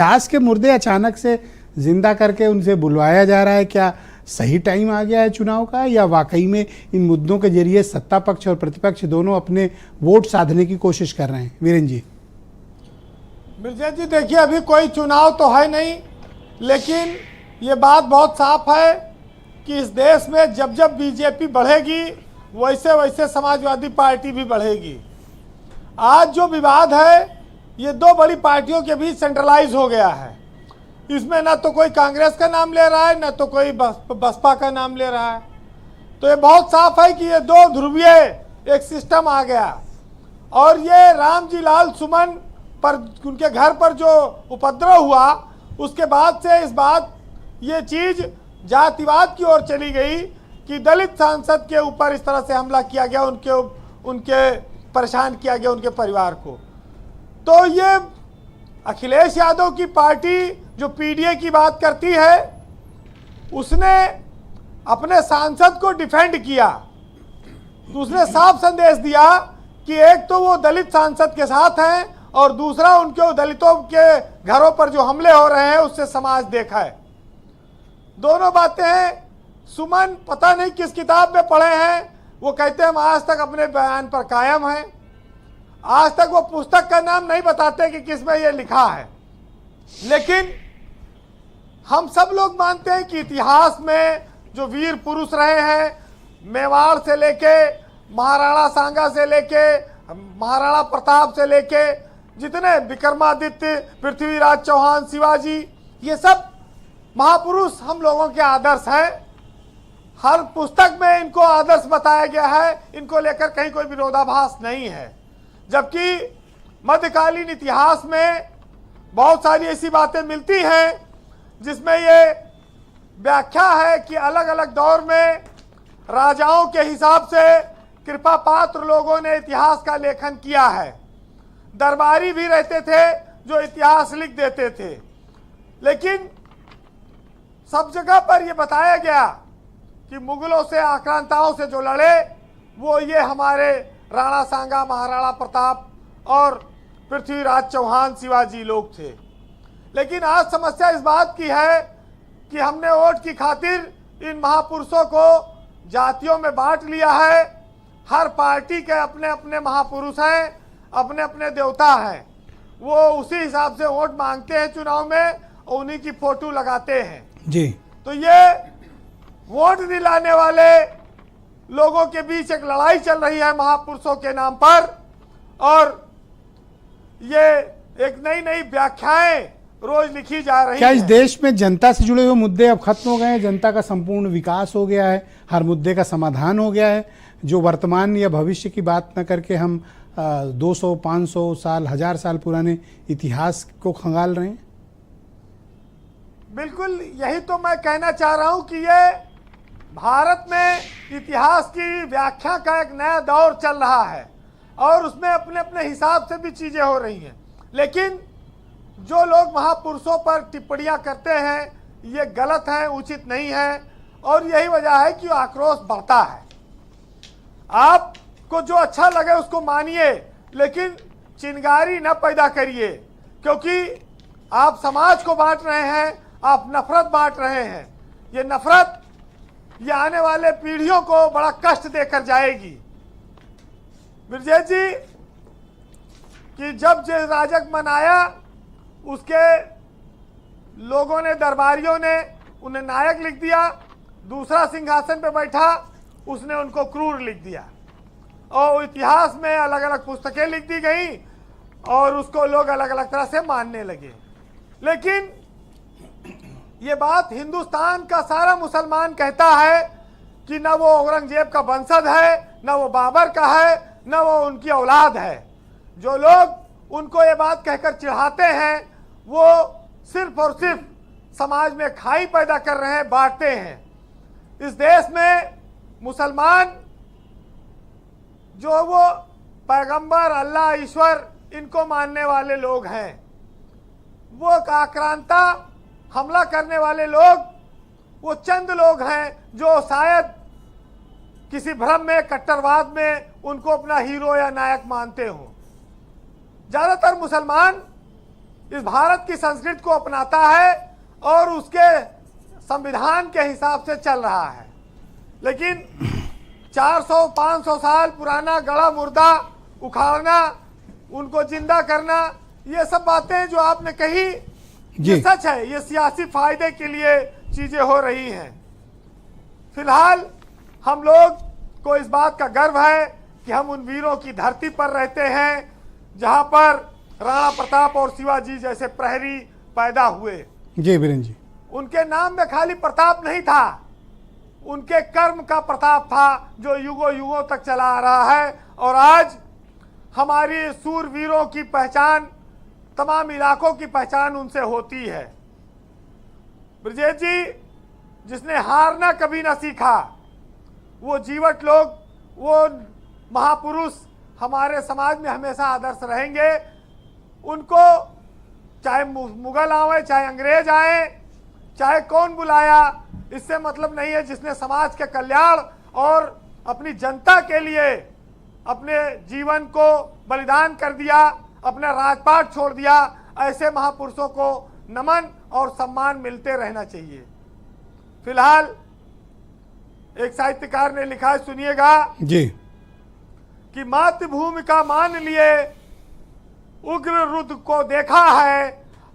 इतिहास के मुर्दे अचानक से जिंदा करके उनसे बुलवाया जा रहा है। क्या सही टाइम आ गया है चुनाव का, या वाकई में इन मुद्दों के जरिए सत्ता पक्ष और प्रतिपक्ष दोनों अपने वोट साधने की कोशिश कर रहे हैं? वीरेंद्र जी। मिर्जा जी देखिए, अभी कोई चुनाव तो है नहीं, लेकिन ये बात बहुत साफ है कि इस देश में जब जब बीजेपी बढ़ेगी वैसे वैसे समाजवादी पार्टी भी बढ़ेगी। आज जो विवाद है ये दो बड़ी पार्टियों के बीच सेंट्रलाइज हो गया है। इसमें ना तो कोई कांग्रेस का नाम ले रहा है, ना तो कोई बसपा का नाम ले रहा है। तो ये बहुत साफ है कि ये दो ध्रुवीय एक सिस्टम आ गया। और ये रामजी लाल सुमन पर उनके घर पर जो उपद्रव हुआ उसके बाद से ये चीज़ जातिवाद की ओर चली गई कि दलित सांसद के ऊपर इस तरह से हमला किया गया, उनके परेशान किया गया उनके परिवार को। तो ये अखिलेश यादव की पार्टी जो पीडीए की बात करती है, उसने अपने सांसद को डिफेंड किया। तो उसने साफ संदेश दिया कि एक तो वो दलित सांसद के साथ हैं और दूसरा उनके दलितों के घरों पर जो हमले हो रहे हैं उससे समाज देखा है। दोनों बातें हैं। सुमन पता नहीं किस किताब में पढ़े हैं, वो कहते हैं हम आज तक अपने बयान पर कायम हैं। आज तक वो पुस्तक का नाम नहीं बताते कि किस में ये लिखा है, लेकिन हम सब लोग मानते हैं कि इतिहास में जो वीर पुरुष रहे हैं, मेवाड़ से लेके महाराणा सांगा से लेके महाराणा प्रताप से लेके जितने विक्रमादित्य, पृथ्वीराज चौहान, शिवाजी, ये सब महापुरुष हम लोगों के आदर्श हैं। हर पुस्तक में इनको आदर्श बताया गया है, इनको लेकर कहीं कोई विरोधाभास नहीं है। जबकि मध्यकालीन इतिहास में बहुत सारी ऐसी बातें मिलती हैं जिसमें ये व्याख्या है कि अलग अलग दौर में राजाओं के हिसाब से कृपा पात्र लोगों ने इतिहास का लेखन किया है। दरबारी भी रहते थे जो इतिहास लिख देते थे, लेकिन सब जगह पर यह बताया गया कि मुगलों से, आक्रांताओं से जो लड़े वो ये हमारे राणा सांगा, महाराणा प्रताप और पृथ्वीराज चौहान, शिवाजी लोग थे। लेकिन आज समस्या इस बात की है कि हमने वोट की खातिर इन महापुरुषों को जातियों में बांट लिया है। हर पार्टी के अपने अपने महापुरुष हैं, अपने अपने देवता हैं। वो उसी हिसाब से वोट मांगते हैं चुनाव में और उन्हीं की फोटो लगाते हैं जी। तो ये वोट दिलाने वाले लोगों के बीच एक लड़ाई चल रही है महापुरुषों के नाम पर, और ये एक नई नई व्याख्याएं रोज लिखी जा रही हैं। क्या इस देश में जनता से जुड़े हुए मुद्दे अब खत्म हो गए हैं? जनता का संपूर्ण विकास हो गया है, हर मुद्दे का समाधान हो गया है, जो वर्तमान या भविष्य की बात न करके हम 200, 500 साल, 1000 साल पुराने इतिहास को खंगाल रहे हैं? बिल्कुल, यही तो मैं कहना चाह रहा हूं कि ये भारत में इतिहास की व्याख्या का एक नया दौर चल रहा है और उसमें अपने अपने हिसाब से भी चीजें हो रही हैं। लेकिन जो लोग महापुरुषों पर टिप्पणियां करते हैं ये गलत है, उचित नहीं है, और यही वजह है कि आक्रोश बढ़ता है। आपको जो अच्छा लगे उसको मानिए, लेकिन चिंगारी न पैदा करिए, क्योंकि आप समाज को बांट रहे हैं, आप नफरत बांट रहे हैं। ये नफरत ये आने वाले पीढ़ियों को बड़ा कष्ट देकर जाएगी। बिरजेश जी कि जब राजग मनाया उसके लोगों ने, दरबारियों ने उन्हें नायक लिख दिया, दूसरा सिंहासन पे बैठा उसने उनको क्रूर लिख दिया, और इतिहास में अलग अलग पुस्तकें लिख दी गई और उसको लोग अलग अलग तरह से मानने लगे। लेकिन ये बात हिंदुस्तान का सारा मुसलमान कहता है कि न वो औरंगजेब का वंशज है, न वो बाबर का है, न वो उनकी औलाद है। जो लोग उनको ये बात कहकर चिढ़ाते हैं वो सिर्फ और सिर्फ समाज में खाई पैदा कर रहे हैं, बांटते हैं। इस देश में मुसलमान जो वो पैगंबर, अल्लाह, ईश्वर इनको मानने वाले लोग हैं, वो आक्रांता हमला करने वाले लोग वो चंद लोग हैं जो शायद किसी भ्रम में, कट्टरवाद में उनको अपना हीरो या नायक मानते हो। ज्यादातर मुसलमान इस भारत की संस्कृति को अपनाता है और उसके संविधान के हिसाब से चल रहा है। लेकिन 400-500 साल पुराना गड़ा मुर्दा उखाड़ना, उनको जिंदा करना, ये सब बातें जो आपने कही ये सच है। ये सियासी फायदे के लिए चीजें हो रही हैं। फिलहाल हम लोग को इस बात का गर्व है कि हम उन वीरों की धरती पर रहते हैं जहां पर राणा प्रताप और शिवाजी जैसे प्रहरी पैदा हुए। जी वीरेंद्र जी, उनके नाम में खाली प्रताप नहीं था, उनके कर्म का प्रताप था जो युगों युगों तक चला आ रहा है। और आज हमारी सूरवीरों की पहचान, तमाम इलाकों की पहचान उनसे होती है। ब्रजेश जी, जिसने हारना कभी ना सीखा, वो जीवट लोग, वो महापुरुष हमारे समाज में हमेशा आदर्श रहेंगे। उनको चाहे मुगल आए, चाहे अंग्रेज आए, चाहे कौन बुलाया, इससे मतलब नहीं है। जिसने समाज के कल्याण और अपनी जनता के लिए अपने जीवन को बलिदान कर दिया, अपना राजपाट छोड़ दिया, ऐसे महापुरुषों को नमन और सम्मान मिलते रहना चाहिए। फिलहाल एक साहित्यकार ने लिखा है, सुनिएगा जी, कि मातृभूमि का मान लिए उग्र रुद्र को देखा है,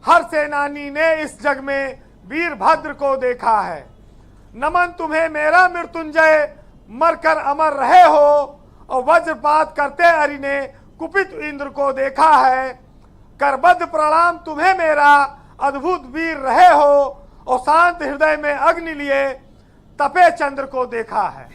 हर सेनानी ने इस जग में वीरभद्र को देखा है। नमन तुम्हें मेरा मृत्युंजय, मरकर अमर रहे हो। और वज्रपात करते हरि ने कुपित इंद्र को देखा है। करबद्ध प्रणाम तुम्हें मेरा, अद्भुत वीर रहे हो। और शांत हृदय में अग्नि लिए तपे चंद्र को देखा है।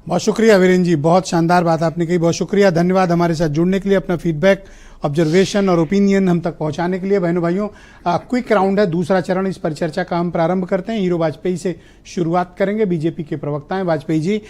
बहुत शुक्रिया वीरेंद्र जी, बहुत शानदार बात आपने कही, बहुत शुक्रिया, धन्यवाद हमारे साथ जुड़ने के लिए, अपना फीडबैक, ऑब्जर्वेशन और ओपिनियन हम तक पहुंचाने के लिए। बहनों भाइयों, क्विक राउंड है, दूसरा चरण, इस परिचर्चा का हम प्रारंभ करते हैं। हीरो वाजपेयी से शुरुआत करेंगे। बीजेपी के प्रवक्ता हैं वाजपेयी जी।